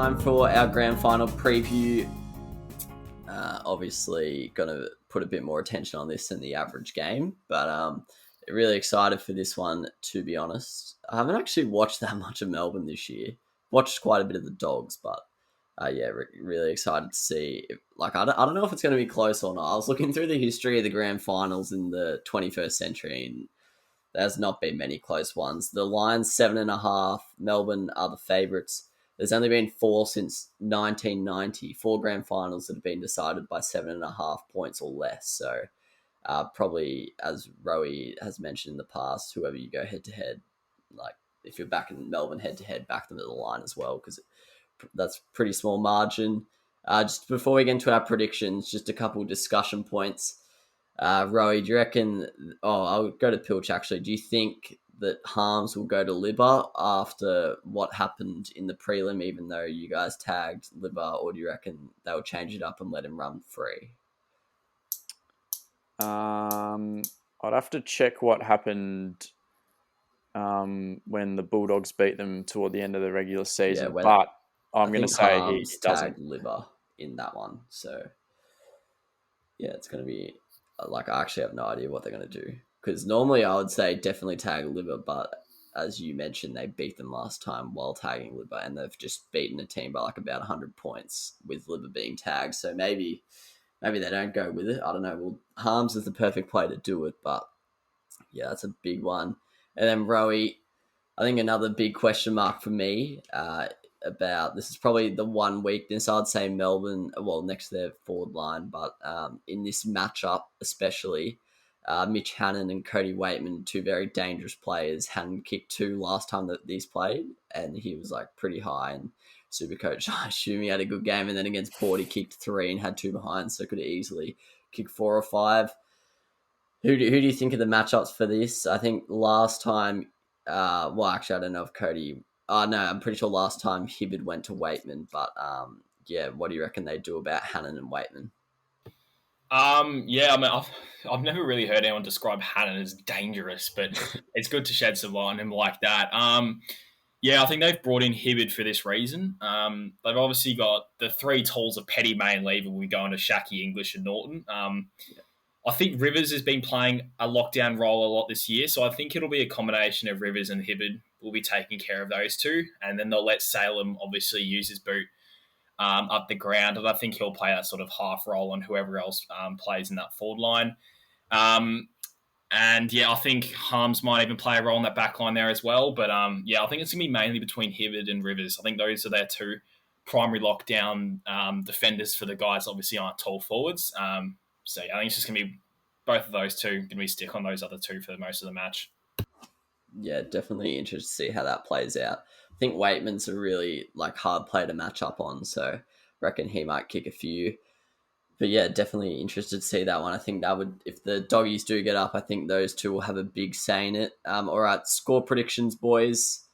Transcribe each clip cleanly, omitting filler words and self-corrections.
time for our grand final preview. Obviously, going to put a bit more attention on this than the average game, but really excited for this one, to be honest. I haven't actually watched that much of Melbourne this year. Watched quite a bit of the Dogs, but really excited to see. I don't know if it's going to be close or not. I was looking through the history of the grand finals in the 21st century, and there's not been many close ones. The Lions 7.5. Melbourne are the favourites. There's only been 4 since 1990. 4 grand finals that have been decided by 7.5 points or less. So probably, as Rowie has mentioned in the past, whoever you go head to head, like if you're backing Melbourne head to head, back them at the line as well, because that's pretty small margin. Just before we get into our predictions, just a couple discussion points. Rowie, do you reckon... Oh, I'll go to Pilch, actually. Do you think that Harms will go to Libba after what happened in the prelim, even though you guys tagged Libba, or do you reckon they'll change it up and let him run free? I'd have to check what happened when the Bulldogs beat them toward the end of the regular season, but I'm going to say he doesn't. Libba in that one, so yeah, it's going to be... I actually have no idea what they're going to do. Because normally I would say definitely tag Libba, but as you mentioned, they beat them last time while tagging Libba, and they've just beaten a team by about 100 points with Libba being tagged. So maybe they don't go with it. I don't know. Well, Harms is the perfect play to do it, but yeah, that's a big one. And then Rowie, I think another big question mark for me about this is probably the one weakness. I'd say Melbourne, well, next to their forward line, but in this matchup especially, Mitch Hannon and Cody Waitman, 2 very dangerous players. Hannon kicked 2 last time that these played, and he was pretty high. And Supercoach, I assume he had a good game. And then against Port, he kicked 3 and had 2 behind, so could easily kick 4 or 5. Who do you think of the matchups for this? I think last time, actually, I don't know if Cody... no, I'm pretty sure last time Hibberd went to Waitman, but what do you reckon they do about Hannon and Waitman? I've never really heard anyone describe Hannon as dangerous, but it's good to shed some light on him like that. I think they've brought in Hibberd for this reason. They've obviously got the 3 tools of Petty, May and Lever will be going to Shaki, English and Norton. I think Rivers has been playing a lockdown role a lot this year, so I think it'll be a combination of Rivers and Hibberd will be taking care of those 2, and then they'll let Salem obviously use his boot up the ground, and I think he'll play that sort of half role on whoever else plays in that forward line. I think Harms might even play a role in that back line there as well, but I think it's going to be mainly between Hibberd and Rivers. I think those are their 2 primary lockdown defenders for the guys obviously aren't tall forwards. I think it's just going to be both of those 2 going to be stick on those other 2 for most of the match. Yeah, definitely interested to see how that plays out. I think Waitman's a really hard play to match up on, so I reckon he might kick a few. But yeah, definitely interested to see that one. I think that would, if the Doggies do get up, I think those 2 will have a big say in it. All right, score predictions, boys.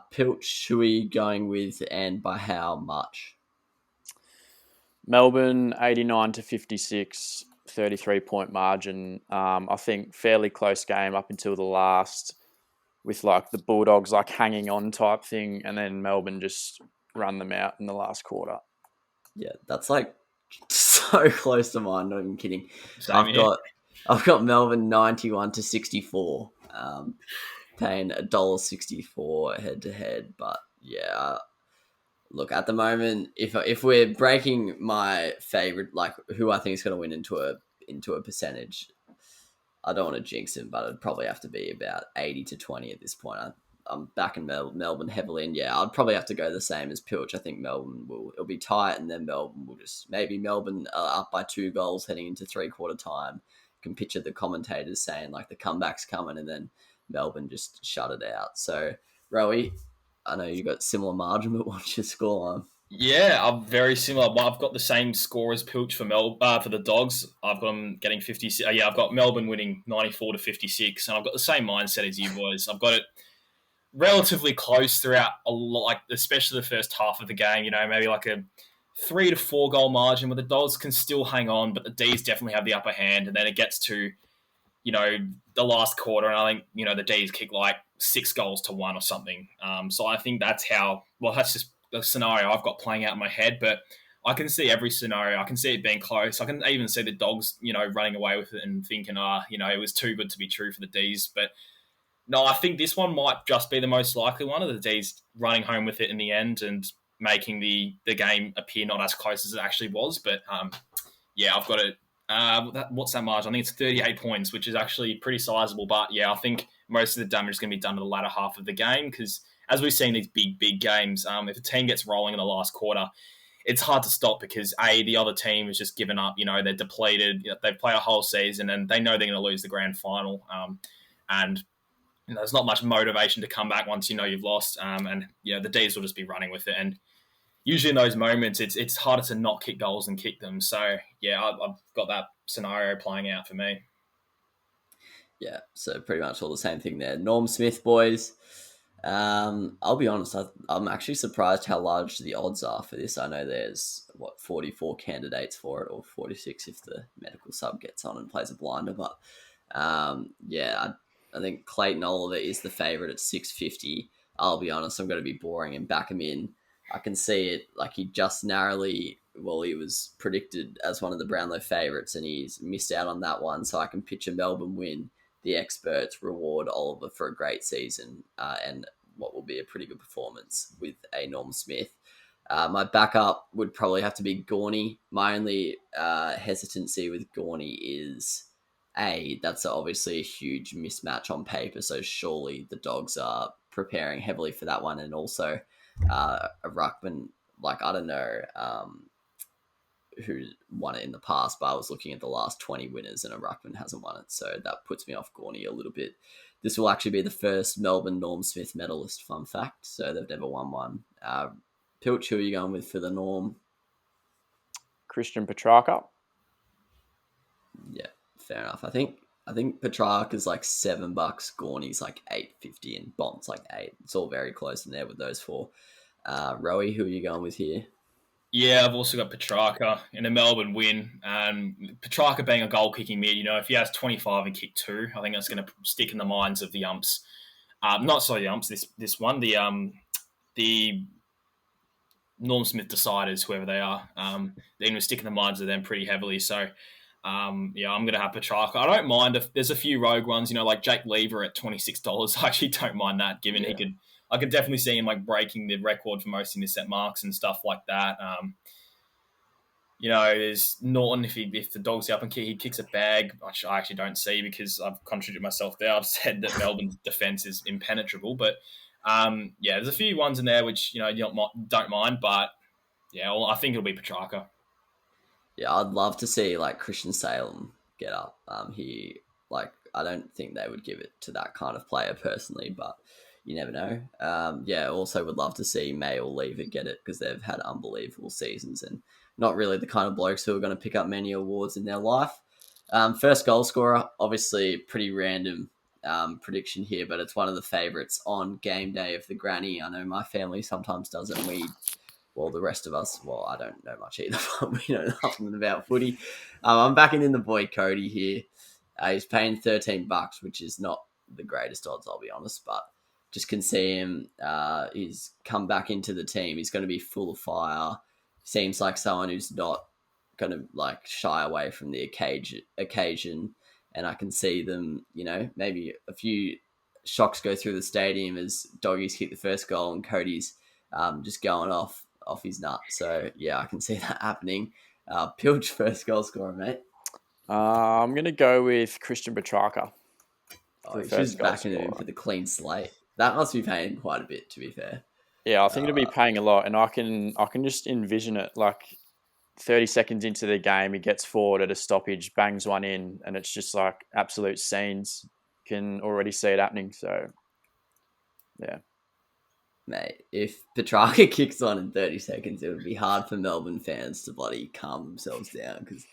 Pilch, who are we going with and by how much? Melbourne 89-56, 33-point margin. I think fairly close game up until the last, with the Bulldogs hanging on type thing, and then Melbourne just run them out in the last quarter. Yeah, that's so close to mine. Not even kidding. I've got Melbourne 91-64, paying $1.64 head to head. But yeah, look, at the moment, if we're breaking my favorite, who I think is going to win into a percentage, I don't want to jinx him, but it'd probably have to be about 80-20 at this point. I'm backing Melbourne heavily, and I'd probably have to go the same as Pilch. I think it'll be tight, and then Melbourne will maybe Melbourne are up by 2 goals heading into 3/4 time. You can picture the commentators saying the comeback's coming, and then Melbourne just shut it out. So, Rowie, I know you got similar margin, but what's your score on? Yeah, I'm very similar. I've got the same score as Pilch for the Dogs. I've got them getting 50. I've got Melbourne winning 94-56, and I've got the same mindset as you boys. I've got it relatively close throughout a lot, especially the first half of the game. Maybe a 3 to 4 goal margin where the Dogs can still hang on, but the D's definitely have the upper hand. And then it gets to, the last quarter, and I think the D's kick 6 goals to 1 or something. So I think that's how. Well, that's just the scenario I've got playing out in my head, but I can see every scenario. I can see it being close. I can even see the Dogs, running away with it and thinking, it was too good to be true for the D's. But no, I think this one might just be the most likely one of the D's running home with it in the end and making the game appear not as close as it actually was. But yeah, I've got it. What's that margin? I think it's 38 points, which is actually pretty sizable. But yeah, I think most of the damage is going to be done in the latter half of the game because as we've seen these big games, if a team gets rolling in the last quarter, it's hard to stop because the other team has just given up. They're depleted. They've played a whole season and they know they're going to lose the grand final. And there's not much motivation to come back once you've lost. And the D's will just be running with it. And usually in those moments, it's harder to not kick goals than kick them. So yeah, I've got that scenario playing out for me. Yeah, so pretty much all the same thing there. Norm Smith, boys. I'll be honest, I'm actually surprised how large the odds are for this. I know there's 44 candidates for it, or 46 if the medical sub gets on and plays a blinder. But yeah, I think Clayton Oliver is the favourite at 650. I'll be honest, I'm going to be boring and back him in. I can see it, like he just narrowly, he was predicted as one of the Brownlow favourites and he's missed out on that one. So I can pitch a Melbourne win. The experts reward Oliver for a great season and what will be a pretty good performance with a Norm Smith. My backup would probably have to be Gorney. My only hesitancy with Gorney is that's obviously a huge mismatch on paper, so surely the Dogs are preparing heavily for that one, and also a ruckman, I don't know who won it in the past, but I was looking at the last 20 winners and a ruckman hasn't won it, so that puts me off Gorney a little bit. This will actually be the first Melbourne Norm Smith medalist, fun fact, so they've never won one. Pilch, who are you going with for the Norm? Christian Petrarca. Yeah, fair enough. I think Petrarca's like $7, Gorney's like $8.50, and Bond's like $8. It's all very close in there with those four. Rowie, who are you going with here? Yeah, I've also got Petrarca in a Melbourne win. Petrarca being a goal-kicking mid, if he has 25 and kick 2, I think that's going to stick in the minds of the umps. The umps, this one, the Norm Smith deciders, whoever they are, they're going to stick in the minds of them pretty heavily. So, I'm going to have Petrarca. I don't mind if there's a few rogue ones, like Jake Lever at $26. I actually don't mind that, given I could definitely see him breaking the record for most intercept marks and stuff like that. There's Norton, if the Dogs up and he kicks a bag, which I actually don't see because I've contradicted myself there. I've said that Melbourne's defence is impenetrable, but there's a few ones in there which you don't mind, but I think it'll be Petrarca. Yeah, I'd love to see Christian Salem get up. I don't think they would give it to that kind of player personally, but you never know. Also would love to see May or Lever get it because they've had unbelievable seasons and not really the kind of blokes who are going to pick up many awards in their life. First goal scorer, obviously pretty random prediction here, but it's one of the favourites on game day of the granny. I know my family sometimes does it, and the rest of us, I don't know much either, but we know nothing about footy. I'm backing in the boy Cody here. He's paying $13, which is not the greatest odds, I'll be honest, but just can see him. He's come back into the team. He's going to be full of fire. Seems like someone who's not going to shy away from the occasion. And I can see them, maybe a few shocks go through the stadium as Doggies kick the first goal and Cody's just going off his nut. So yeah, I can see that happening. Pilch, first goal scorer, mate. I'm going to go with Christian Petrarca. He's just backing him for the clean slate. That must be paying quite a bit, to be fair. Yeah, I think it'll be paying a lot, and I can just envision it 30 seconds into the game, he gets forward at a stoppage, bangs one in, and it's just absolute scenes. Can already see it happening. So, yeah. Mate, if Petrarca kicks on in 30 seconds, it would be hard for Melbourne fans to bloody calm themselves down because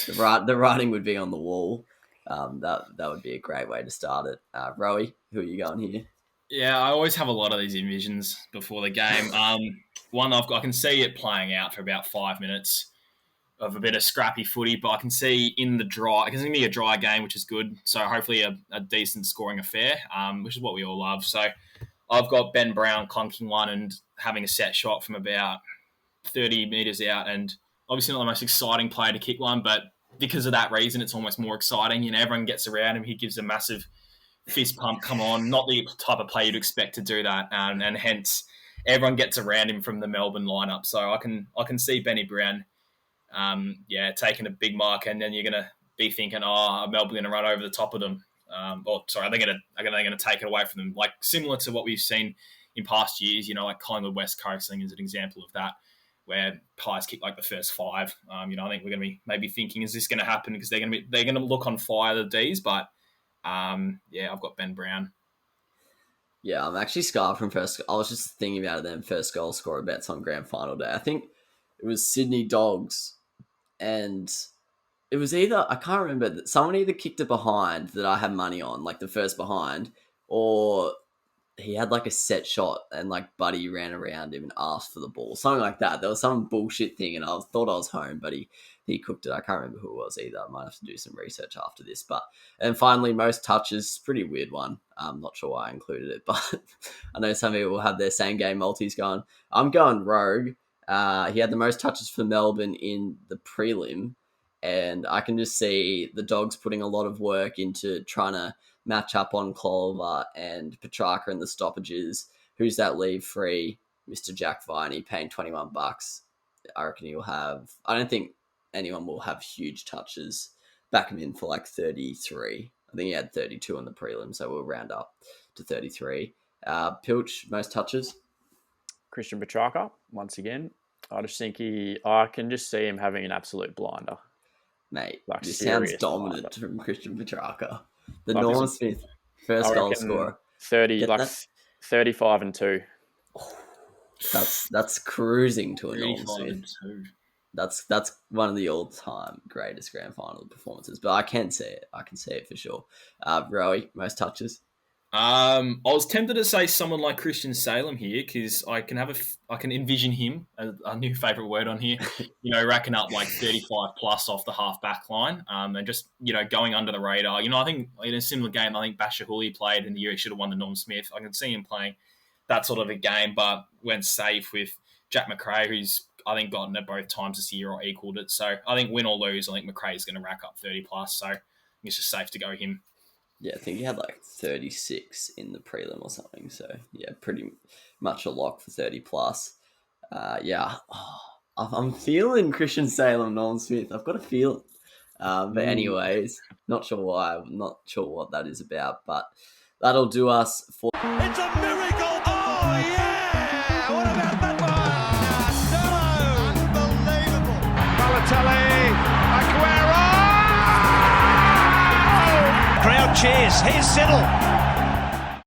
the writing would be on the wall. That would be a great way to start it. Rowie, who are you going here? Yeah, I always have a lot of these envisions before the game. I can see it playing out for about 5 minutes of a bit of scrappy footy, but I can see in the dry, it's going to be a dry game, which is good. So hopefully a decent scoring affair, which is what we all love. So I've got Ben Brown clunking one and having a set shot from about 30 metres out, and obviously not the most exciting player to kick one, but because of that reason, it's almost more exciting. You know, everyone gets around him. He gives a massive fist pump, come on, not the type of player you'd expect to do that, and hence everyone gets around him from the Melbourne lineup. So I can see Benny Brown, taking a big mark, and then you're going to be thinking, oh, Melbourne going to run over the top of them. Are they going to take it away from them? Like similar to what we've seen in past years, you know, like Collingwood West Coast, I think is an example of that, where Pies kick like the first 5. I think we're going to be maybe thinking, is this going to happen? Because they're going to look on fire, the D's, but I've got Ben Brown. Yeah, I'm actually scarred from first. I was just thinking about them first goal scorer bets on grand final day. I think it was Sydney Dogs, and it was either, I can't remember, someone either kicked it behind that I had money on, like the first behind, or he had like a set shot and like Buddy ran around him and asked for the ball, something like that. There was some bullshit thing, and I thought I was home, but he cooked it. I can't remember who it was either. I might have to do some research after this. And finally, most touches, pretty weird one. I'm not sure why I included it, but I know some people will have their same game multis going. I'm going Rogue. He had the most touches for Melbourne in the prelim, and I can just see the Dogs putting a lot of work into trying to match up on Clover and Petrarca in the stoppages. Who's that leave free? Mr. Jack Viney paying $21. I reckon he'll have, I don't think anyone will have huge touches. Back him in for like 33. I think he had 32 on the prelim, so we'll round up to 33. Pilch, most touches? Christian Petrarca, once again. I just think I can just see him having an absolute blinder. Mate, like this sounds dominant blinder from Christian Petrarca. The Norman Smith first goal scorer. 35 and 2. That's cruising to a Norman Smith. That's one of the all-time greatest grand final performances. But I can see it. I can see it for sure. Rowie, most touches? I was tempted to say someone like Christian Salem here, because I can envision him, a new favourite word on here, racking up like 35 plus off the half back line, and just, going under the radar. I think in a similar game, I think Basher Hooley played in the year he should have won the Norm Smith. I can see him playing that sort of a game, but went safe with Jack McRae, who's, I think, gotten it both times this year or equalled it. So I think win or lose, I think McRae is going to rack up 30 plus. So I think it's just safe to go him. Yeah, I think he had like 36 in the prelim or something. So, yeah, pretty much a lock for 30 plus. I'm feeling Christian Salem, Norman Smith. I've got a feeling. But anyways, not sure why. I'm not sure what that is about. But that'll do us for... It's a miracle! Oh, yeah! What about that one? No! Unbelievable! Balotelli! Aguero! Crowd cheers. Here's Siddle.